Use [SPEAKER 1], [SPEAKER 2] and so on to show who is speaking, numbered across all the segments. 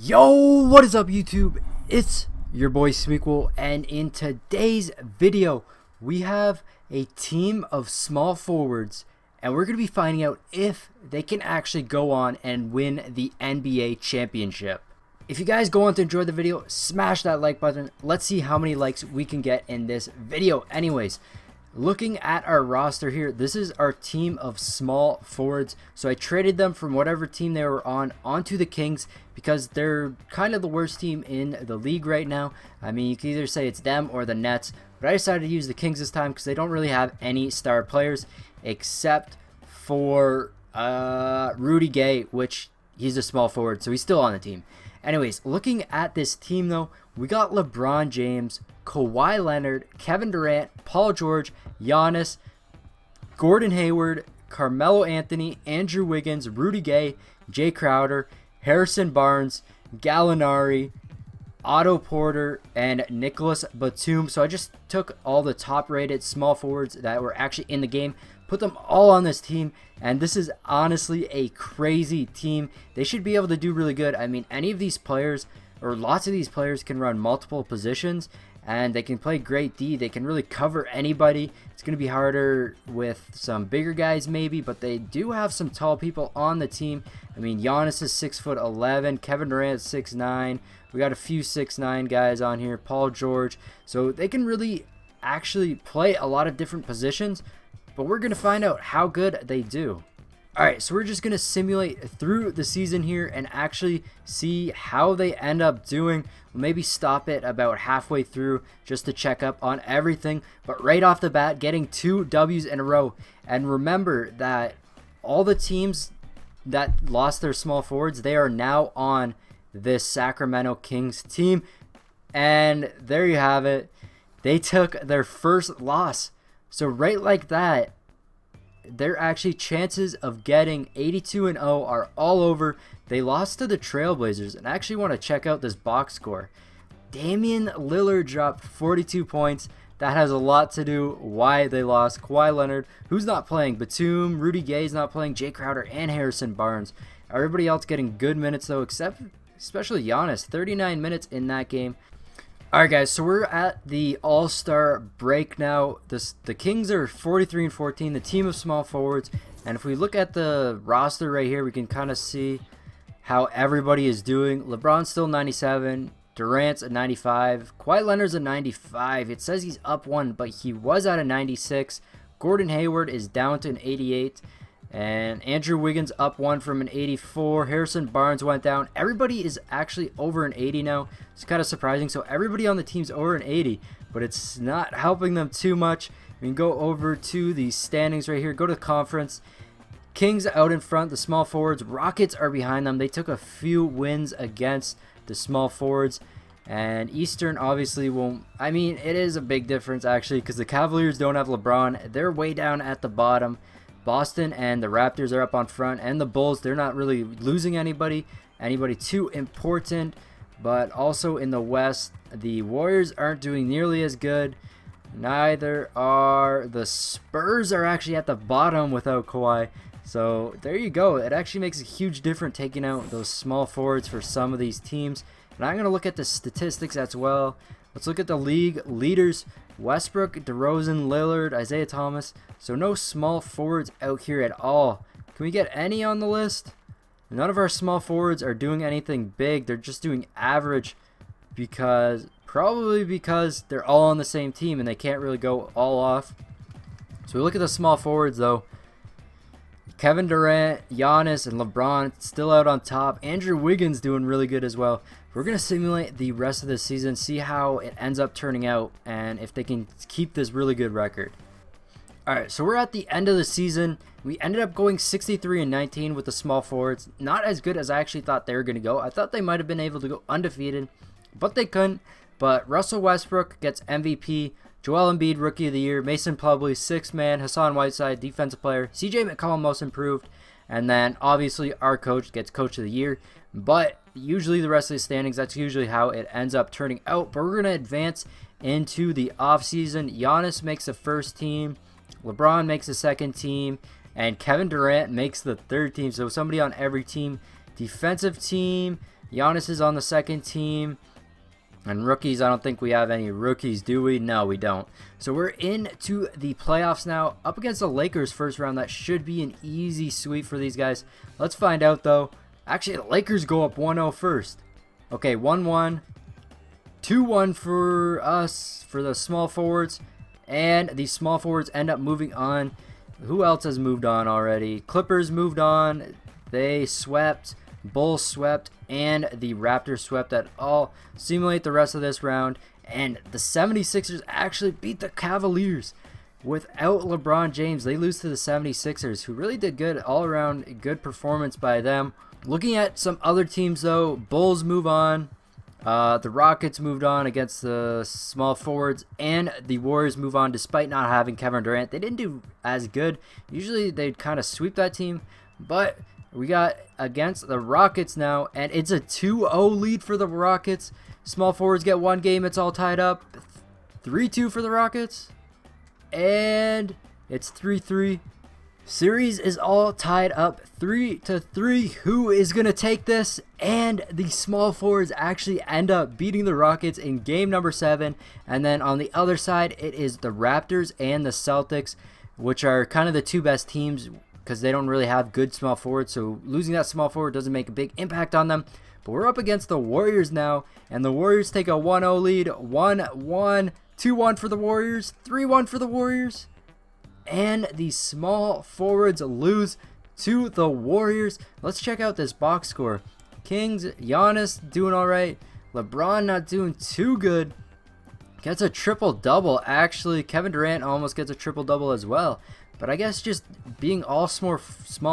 [SPEAKER 1] Yo, what is up YouTube? It's your boy Smequle, and in today's video we have a team of small forwards and we're going to be finding out if they can actually go on and win the NBA championship. If you guys go on to enjoy the video, smash that like button. Let's see how many likes we can get in this video. Anyways, looking at our roster here, this is our team of small forwards. So I traded them from whatever team they were on onto the Kings because they're kind of the worst team in the league right now. I mean, you can either say it's them or the Nets, but I decided to use the Kings this time because they don't really have any star players except for Rudy Gay, which he's a small forward, so he's still on the team. Anyways, looking at this team though, we got LeBron James, Kawhi Leonard, Kevin Durant, Paul George, Giannis, Gordon Hayward, Carmelo Anthony, Andrew Wiggins, Rudy Gay, Jay Crowder, Harrison Barnes, Gallinari, Otto Porter, and Nicholas Batum. So I just took all the top rated small forwards that were actually in the game, put them all on this team, and this is honestly a crazy team. They should be able to do really good. I mean, any of these players, or lots of these players, can run multiple positions and they can play great D. They can really cover anybody. It's going to be harder with some bigger guys maybe, but they do have some tall people on the team. I mean, Giannis is 6'11", Kevin Durant is 6'9". We got a few 6'9" guys on here, Paul George. So they can really actually play a lot of different positions, but we're going to find out how good they do. Alright, so we're just going to simulate through the season here and actually see how they end up doing. We'll maybe stop it about halfway through just to check up on everything. But right off the bat, getting 2 W's in a row. And remember that all the teams that lost their small forwards, they are now on this Sacramento Kings team. And there you have it. They took their first loss. So right like that, their actually chances of getting 82-0 are all over. They lost to the Trailblazers, and I actually want to check out this box score. Damian Lillard dropped 42 points. That has a lot to do why they lost. Kawhi Leonard, who's not playing, Batum, Rudy Gay's not playing, Jay Crowder, and Harrison Barnes. Everybody else getting good minutes though, except especially Giannis, 39 minutes in that game. Alright guys, so we're at the All-Star break now. The Kings are 43-14, the team of small forwards. And if we look at the roster right here, we can kind of see how everybody is doing. LeBron's still 97, Durant's at 95, Kawhi Leonard's at 95. It says he's up 1, but he was at a 96. Gordon Hayward is down to an 88. And Andrew Wiggins up 1 from an 84. Harrison Barnes went down. Everybody is actually over an 80 now. It's kind of surprising. So everybody on the team's over an 80, but it's not helping them too much. We can go over to the standings right here. Go to the conference. Kings out in front. The small forwards. Rockets are behind them. They took a few wins against the small forwards. And Eastern obviously won't. I mean, it is a big difference actually because the Cavaliers don't have LeBron. They're way down at the bottom. Boston and the Raptors are up on front, and the Bulls, they're not really losing anybody too important. But also in the West, the Warriors aren't doing nearly as good. Neither are the Spurs, are actually at the bottom without Kawhi. So there you go. It actually makes a huge difference taking out those small forwards for some of these teams. And I'm going to look at the statistics as well. Let's look at the league leaders. Westbrook, DeRozan, Lillard, Isaiah Thomas. So no small forwards out here at all. Can we get any on the list? None of our small forwards are doing anything big. They're just doing average probably because they're all on the same team and they can't really go all off. So we look at the small forwards though. Kevin Durant, Giannis, and LeBron still out on top. Andrew Wiggins doing really good as well. We're going to simulate the rest of the season, see how it ends up turning out, and if they can keep this really good record. Alright, so we're at the end of the season. We ended up going 63-19 with the small forwards. Not as good as I actually thought they were going to go. I thought they might have been able to go undefeated, but they couldn't. But Russell Westbrook gets MVP. Joel Embiid, Rookie of the Year. Mason Plumlee, 6th man. Hassan Whiteside, Defensive Player. CJ McCollum, Most Improved. And then, obviously, our coach gets Coach of the Year. But usually the rest of the standings, that's usually how it ends up turning out. But we're going to advance into the offseason. Giannis makes the first team. LeBron makes the second team. And Kevin Durant makes the third team. So somebody on every team. Defensive team, Giannis is on the second team. And rookies, I don't think we have any rookies, do we? No, we don't. So we're into the playoffs now, up against the Lakers first round. That should be an easy sweep for these guys. Let's find out, though. Actually, the Lakers go up 1-0 first. Okay, 1-1. 2-1 for us, for the small forwards. And the small forwards end up moving on. Who else has moved on already? Clippers moved on. They swept. Bulls swept, and the Raptors swept. That all simulate the rest of this round. And the 76ers actually beat the Cavaliers. Without LeBron James, they lose to the 76ers, who really did good all around. Good performance by them. Looking at some other teams, though, Bulls move on. The Rockets moved on against the small forwards, and the Warriors move on despite not having Kevin Durant. They didn't do as good. Usually they'd kind of sweep that team, but we got against the Rockets now, and it's a 2-0 lead for the Rockets. Small forwards get one game. It's all tied up. 3-2 for the Rockets, and it's 3-3. Series is all tied up 3-3. Who is going to take this? And the small forwards actually end up beating the Rockets in game number 7. And then on the other side, it is the Raptors and the Celtics, which are kind of the two best teams because they don't really have good small forwards. So losing that small forward doesn't make a big impact on them. But we're up against the Warriors now, and the Warriors take a 1-0 lead. 1-1, 2-1 for the Warriors, 3-1 for the Warriors. And the small forwards lose to the Warriors. Let's check out this box score. Kings, Giannis doing all right. LeBron not doing too good. Gets a triple-double. Actually, Kevin Durant almost gets a triple-double as well. But I guess just being all small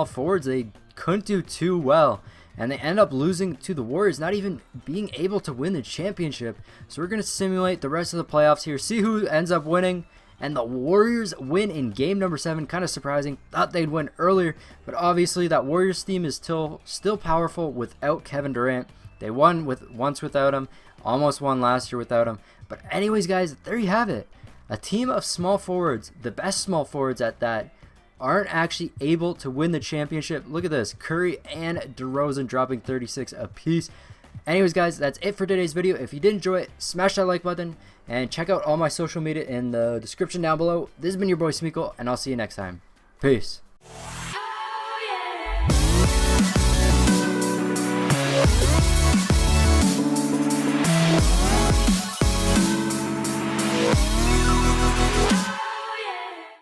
[SPEAKER 1] forwards, they couldn't do too well. And they end up losing to the Warriors, not even being able to win the championship. So we're going to simulate the rest of the playoffs here, see who ends up winning. And the Warriors win in game number 7. Kind of surprising. Thought they'd win earlier. But obviously that Warriors team is still powerful without Kevin Durant. They won once without him. Almost won last year without him. But anyways, guys, there you have it. A team of small forwards, the best small forwards at that, aren't actually able to win the championship. Look at this. Curry and DeRozan dropping 36 apiece. Anyways, guys, that's it for today's video. If you did enjoy it, smash that like button and check out all my social media in the description down below. This has been your boy Smequle, and I'll see you next time. Peace.
[SPEAKER 2] Oh, yeah.